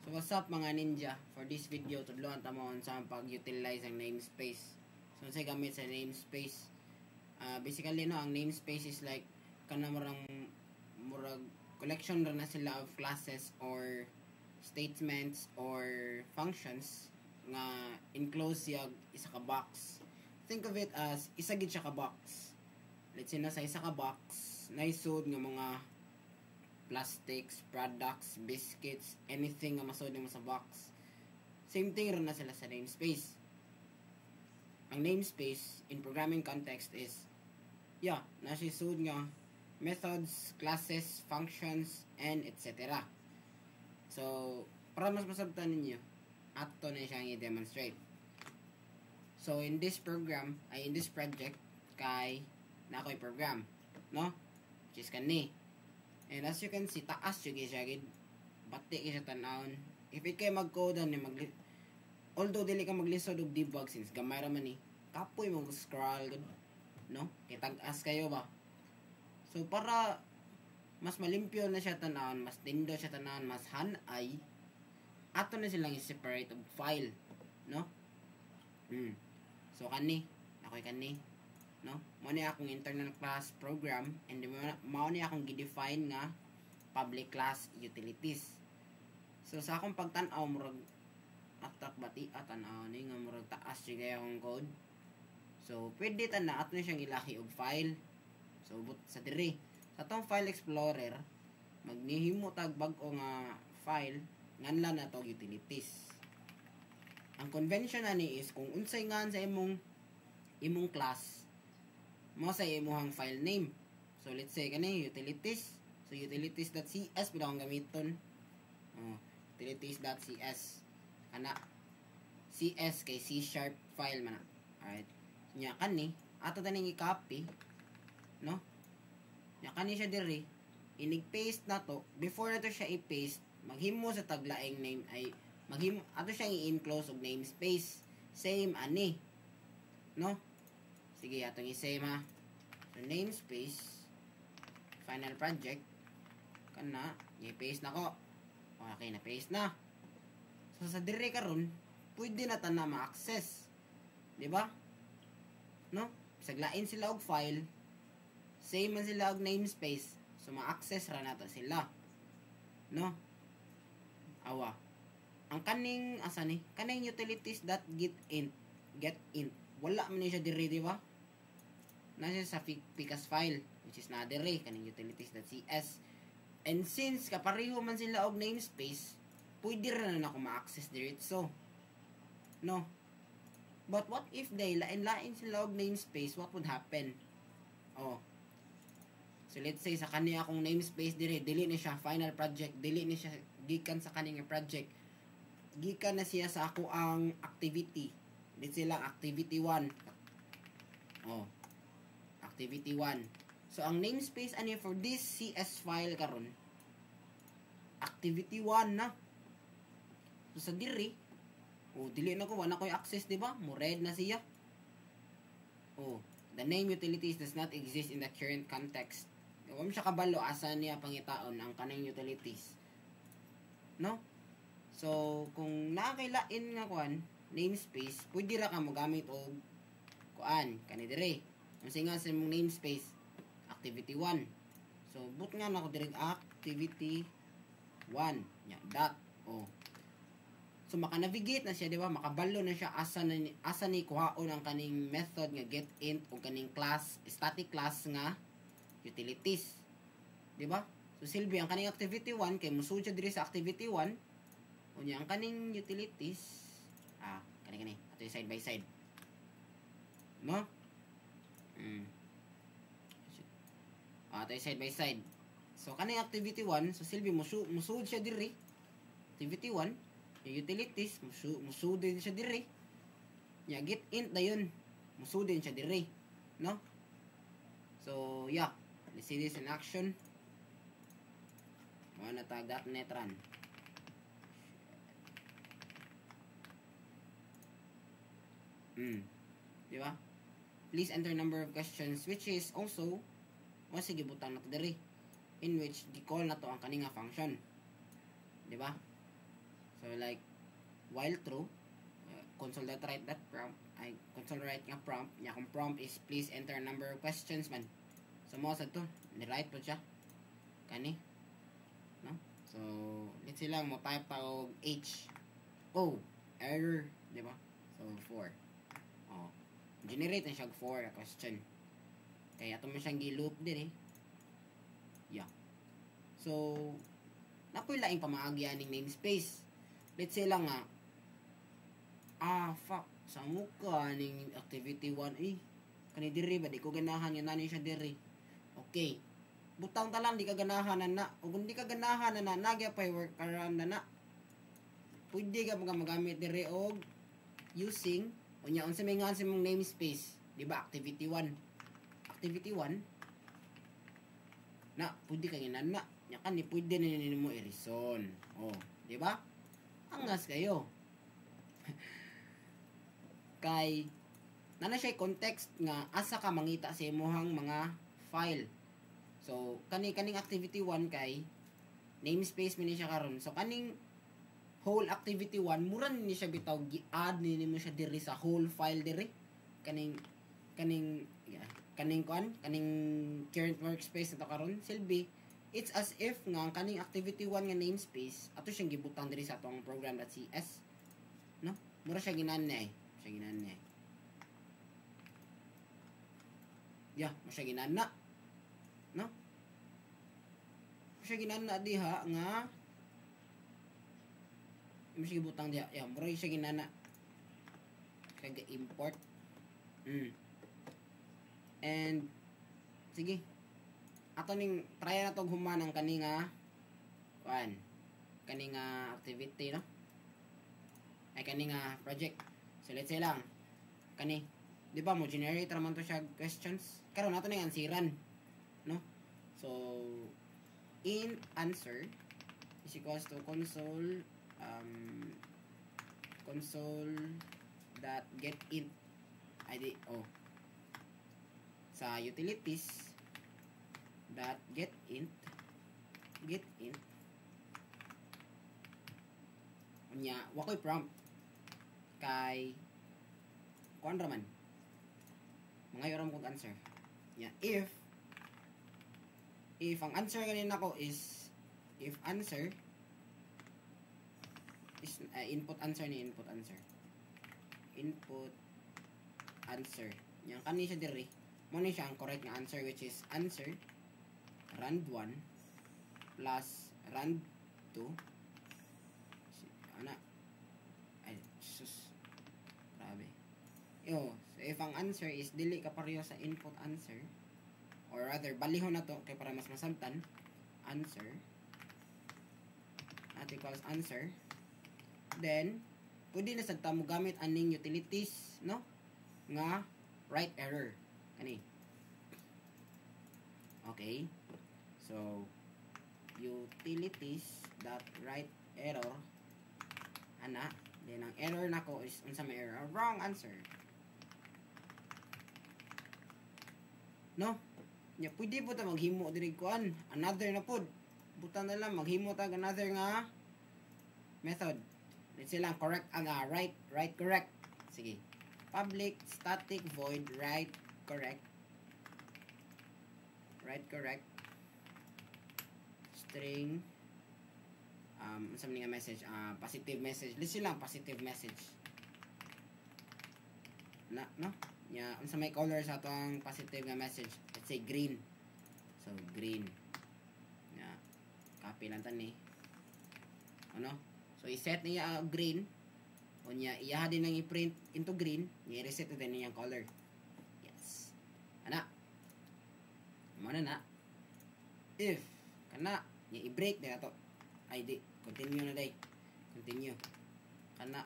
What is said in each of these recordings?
So what's up mga ninja? For this video, tudloan ta mo sa pag-utilize ang namespace. So say gamit sa namespace. Basically no, ang namespace is like kana murag collection ra na sila of classes or statements or functions nga enclose siya isa ka box. Think of it as isa gid siya ka box. Let's say na sa isa ka box naisud nga mga plastics, products, biscuits, anything nga masud mo sa box. Same thing rin na sila sa namespace. Ang namespace in programming context is nasisud nga methods, classes, functions, and etc. So, para mas masabtan ninyo, ato na siyang i-demonstrate. So, in this project, kay na ako'y program, no? Which is kani. And as you can see, taas yung siya, bati siya tanawon. If ikay mag-code ni although dili ka maglisod og debug since gamay ra man ni, kapoy mo scroll gud, no? Kay tag-as kayo ba? So para mas malimpyo na siya tanawon, mas tindo siya tanawon, mas hanay, ato na silang i-separate og file, no? So kani, ako'y kani, no? Mao ni akong internal class program and mao ni akong gi-define nga public class utilities. So sa akong pagtan-aw murag atak bati atan ni nga murag taas siya akong code. So pwede ta na ato na siyang ilahi og file. So but sa diri sa tong file explorer magnihimo tag bag-o nga file nganlan na to utilities. Ang convention ani is kung unsay ngan sa imong class mo sa imong file name. So let's say kani utilities. So utilities.cs pila akong gamiton. Utilities.cs kana CS kay C# file man. Alright. Nya kani ato taning i-copy, no? Nya kani siya diri. Inig-paste na to. Before nato siya i-paste, maghimo sa taglaing name ay maghimo ato siyang i-enclose og namespace. Same ani. No? Sige, atong i-save ha. So, namespace, final project, kana, i-paste na ko. Okay, na-paste na. So, sa dire karon, pwede na ta na ma-access. Diba? No? Saglain sila og file, same man sila og namespace, so ma-access ra na to sila. No? Awa. Ang kaning, kaning utilities.getInt, wala man siya dire, di ba? Nasa sa Picas file, which is na dire, kaning utilities.cs. And since kapareho man sila og namespace, pwede rin na ako ma-access diretso. No? But what if they lain-lain sila og namespace, what would happen? So let's say sa kaniya akong namespace dire, dili na siya final project, dili na siya gikan sa kaning project. Gikan na siya sa ako ang activity. Let's say lang activity 1. Activity 1. So ang namespace ani for this CS file karon activity 1 na. So sa diri, dili na ko wala koy access, di ba? Mo red na siya. The name utilities does not exist in the current context. Wa mo siya kabalo asa niya pangitaon ang kanang utilities. No? So kung nakakailain nga kuan namespace, pwede ra ka mogamit og kuan kani dire. Unsa nga sa imong namespace? Activity 1. So but nga nako dire activity 1 nya dot. So maka-navigate na siya, di ba? Makabalo na siya asa ni kuhaon ang kaning method nga getInt o kaning class, static class nga utilities. Di ba? So silbi ang kaning activity 1 kay musud siya diri sa activity 1. Unya ang kaning utilities kani ato side by side. No? Ato side by side. So kaning activity 1, so silbi musud siya diri. Activity 1 utilities, musudin siya diri. Ya, getInt na yun. Musudin siya diri. No? So, yeah. Let's see this in action. Mga natag.net run. Di ba? Please enter number of questions, which is also, sige, butang na to diri. In which, di-call na to ang kaninga function. Di ba? So like while true, console.write that prompt ay console write nga prompt nya kung prompt is please enter number of questions man. So mo sa to ni write po siya kani no. So let's say lang mo type ta og H O error di ba. So 4 oh generate na siya 4 question kaya ato man siyang gi-loop din yeah. So napoy laing pamaagi aning namespace. Let's say lang nga fuck sa muka ning activity 1 kani diri ba di ko ganahan nga nani siya diri. Okay butang ta lang di ka ganahan na o kung di ka ganahan na nagya pa work around na pwede ka magamit diri og using unya unsa may nga sa mong namespace di ba activity 1 na pwede ka ginana nya kan ni pwede na nimo i-reason di ba angas kayo kay nana siya context nga asa ka mangita sa imong mga file. So kaning activity 1 kay namespace man siya karon. So kaning whole activity 1 mura ni siya bitaw gi-add nimo siya diri sa whole file diri. Kaning current workspace nato karon silbi it's as if nga kaning activity 1 nga namespace ato siyang gibutang diri sa atong program.cs no mura siya ginana yeah mo siya ginana no mo siya ginana diha nga mo siya gibutang diha yeah mura siya ginana kaya import and sige ato ning try na tong human ang kaninga activity no ay kaninga project. So let's say lang kani di ba mo generate raman to siya questions karon nato ning ansiran no. So in answer is equals to console dot get int id sa utilities dot get int nya wakoy prompt kay kuan raman mga yoram kog answer nya if ang answer kanina ko is if answer is input answer nya kani siya diri mo ni siya ang correct nga answer which is answer rand 1 plus rand 2 grabe so if ang answer is dili ka pareho sa input answer or rather balihon na to kay para mas masabtan answer at equals answer then pwede na sad ta mo gamit aning utilities no nga write error kani okay so utilities dot write error then ang error nako is unsa may error wrong answer no nya pwede po ta maghimo diri kuan another na pod butang na lang maghimo ta another nga method let's say lang correct ang right correct sige public static void right correct string something nga message positive message let's say lang positive message no nya unsa may color sa atong positive nga message let's say green so green nya copy lang tani ano so i-set niya green unya iya din nang i-print into green nya i-reset din niya ang color yes ana mo na if kana nya i-break din ato ay di continue na day continue kana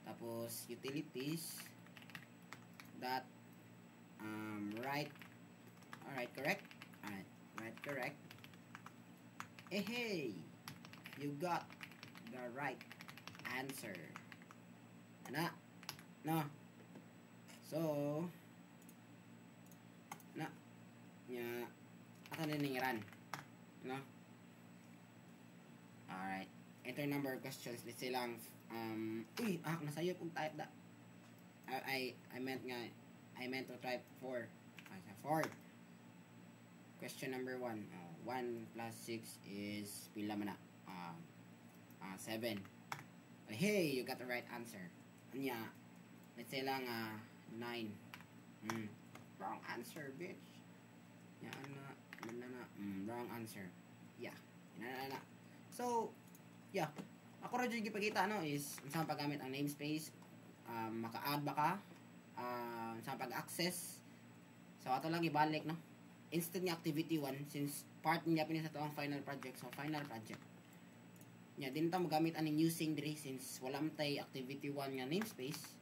tapos utilities dot right correct hey you got the right answer ana no so na nya ato na ningiran no alright enter number of questions. Let's say lang, nasayop kung type da. I meant to type 4. 4. Question number 1. 1 plus 6 is pila man na? 7. Hey, you got the right answer. Anya, let's say lang 9. Wrong answer, bitch. Wrong answer. Yeah. Na. So, yeah. Ako rin yung ipakita is saan paggamit ang namespace, maka-add ba ka, saan pag-access. So, ato lang ibalik, no? Instant nga activity 1, since part niya pinis ito ang final project. So, final project. Yeah, din ta magamit aning using diri since wala man tay activity 1 nga namespace.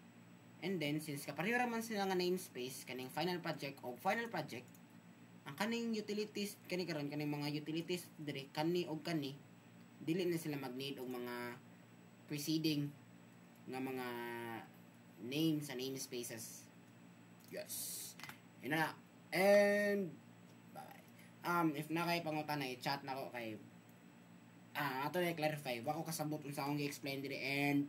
And then, since kapareho man sila nga namespace, kaning final project o final project, ang kaning utilities, kaning mga utilities diri, kani o kani, dili na sila mag-need og mga preceding nga mga names and namespaces. Yes. Ina na. And bye. If na kay pangutan na i-chat na ko kay ato na i-clarify. Wa ko kasabot unsa akong i-explain diri and